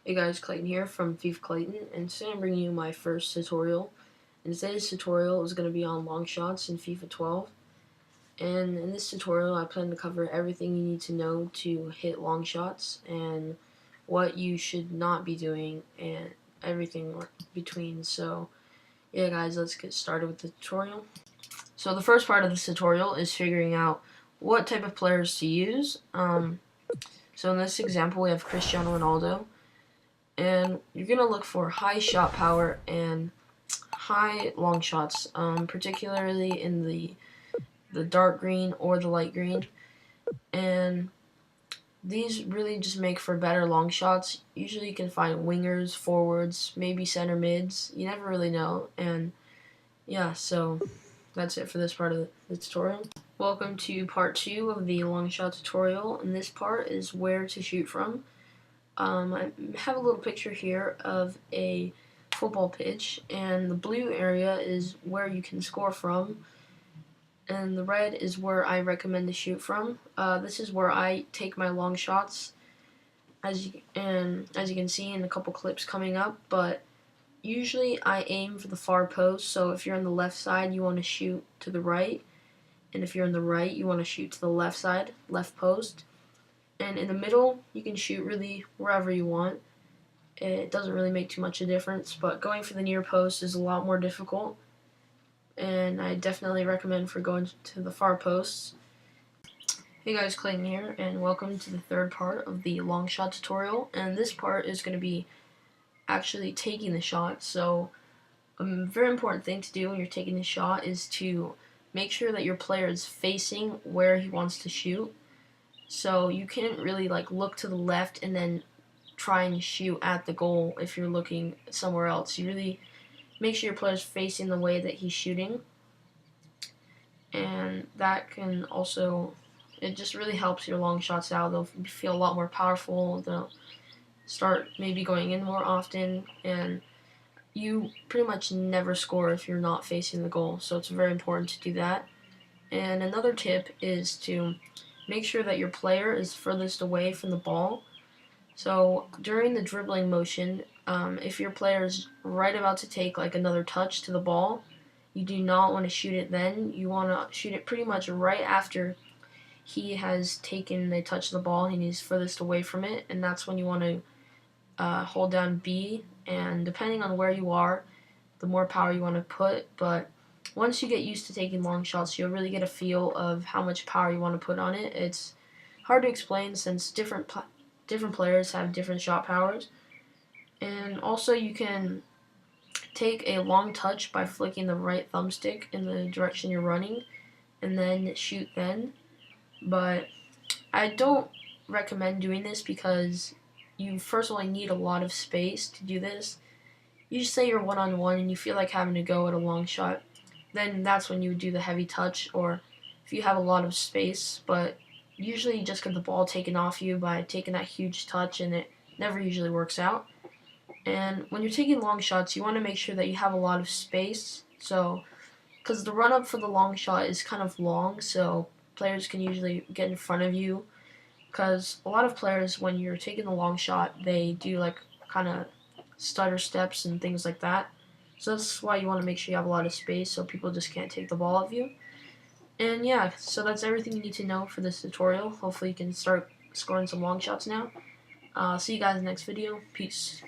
Hey guys, Clayton here from FifaClayton, and today I'm bringing you my first tutorial. And today's tutorial is going to be on long shots in FIFA 12. And in this tutorial, I plan to cover everything you need to know to hit long shots and what you should not be doing and everything between. So, yeah guys, let's get started with the tutorial. So the first part of this tutorial is figuring out what type of players to use. So in this example, we have Cristiano Ronaldo. And you're going to look for high shot power and high long shots, particularly in the dark green or the light green. And these really just make for better long shots. Usually you can find wingers, forwards, maybe center mids. You never really know. And yeah, so that's it for this part of the tutorial. Welcome to part 2 of the long shot tutorial, and this part is where to shoot from. I have a little picture here of a football pitch, and the blue area is where you can score from, and the red is where I recommend to shoot from. This is where I take my long shots, as you can see in a couple clips coming up, but usually I aim for the far post, so if you're on the left side, you want to shoot to the right, and if you're on the right, you want to shoot to the left side, left post. And in the middle, you can shoot really wherever you want. It doesn't really make too much of a difference, but going for the near post is a lot more difficult. And I definitely recommend for going to the far posts. Hey guys, Clayton here, and welcome to the third part of the long shot tutorial. And this part is going to be actually taking the shot. So a very important thing to do when you're taking the shot is to make sure that your player is facing where he wants to shoot. So you can't really look to the left and then try and shoot at the goal if you're looking somewhere else. You really make sure your player's facing the way that he's shooting, and that can also, it just really helps your long shots out. They'll feel a lot more powerful. They'll start maybe going in more often, and you pretty much never score if you're not facing the goal. So it's very important to do that. And another tip is to make sure that your player is furthest away from the ball. So during the dribbling motion, if your player is right about to take another touch to the ball, you do not want to shoot it then. You want to shoot it pretty much right after he has taken a touch of the ball and he's furthest away from it, and that's when you want to hold down B, and depending on where you are, the more power you want to put. But once you get used to taking long shots, you'll really get a feel of how much power you want to put on it. It's hard to explain since different players have different shot powers. And also you can take a long touch by flicking the right thumbstick in the direction you're running and then shoot then. But I don't recommend doing this because you first of all need a lot of space to do this. You just say you're one-on-one and you feel like having to go at a long shot, then that's when you would do the heavy touch, or if you have a lot of space. But usually you just get the ball taken off you by taking that huge touch, and it never usually works out. And when you're taking long shots, you want to make sure that you have a lot of space, so because the run-up for the long shot is kind of long, so players can usually get in front of you, because a lot of players, when you're taking the long shot, they do kind of stutter steps and things like that. So that's why you want to make sure you have a lot of space so people just can't take the ball off you. And yeah, so that's everything you need to know for this tutorial. Hopefully you can start scoring some long shots now. See you guys in the next video. Peace.